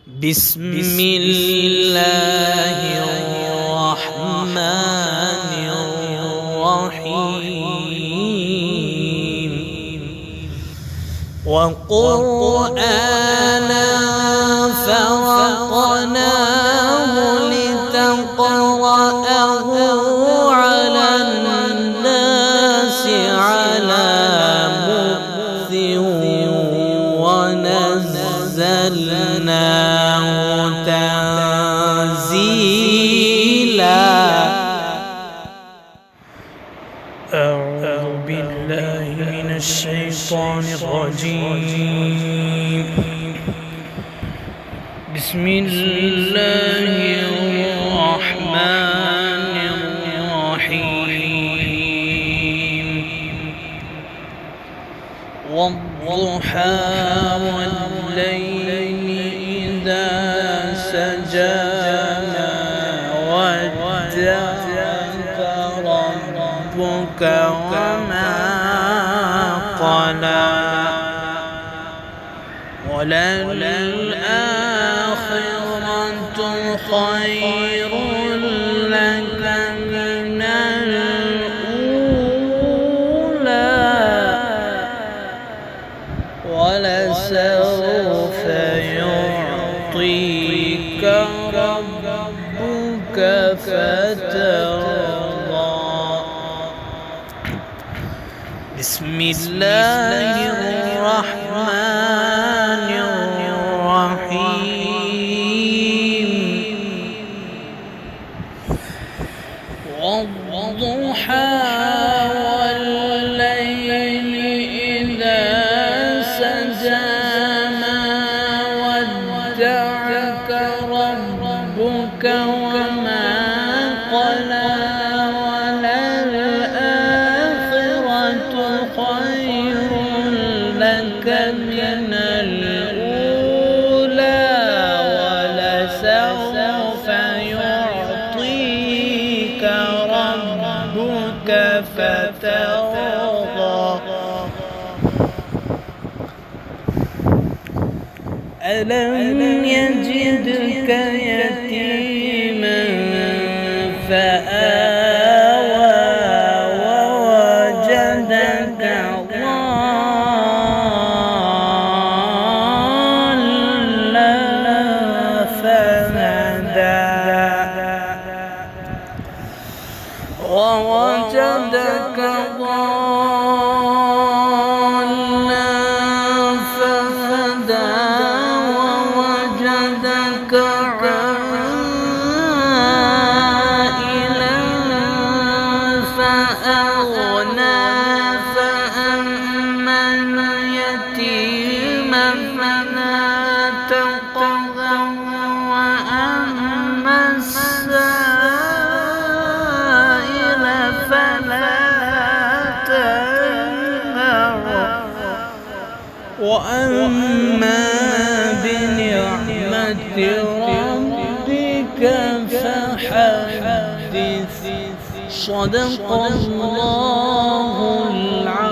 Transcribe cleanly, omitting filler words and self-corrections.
بسم الله الرحمن الرحيم وقرآنا فرقناه لتقرأه على الناس على مكث ونزلناه تنزيلا. أعوذ بالله من الشيطان الرجيم. بسم الله الرحمن الرحيم والضحى والليل إذا سجى ما ودعك ربك وما قلى وللآخرة خير لك من الأولى ولسوف يعطيك ربك فترضى. بسم الله الرحمن الرحيم والضحى والليل إذا سجى ما ودعك ربك وما قلى وللآخرة خير لك من الأولى ولسوف يعطيك ربك فترضى. ألم يجدك يتيما فآوى ووجدك ضالا فهدى ووجدك ضالا فهدى ووجدك عائلا فأغنى فأما اليتيم فلا تقهر وأما السائل فلا تنهر وأما بنعمة ربك فحدث. صدق الله العظيم.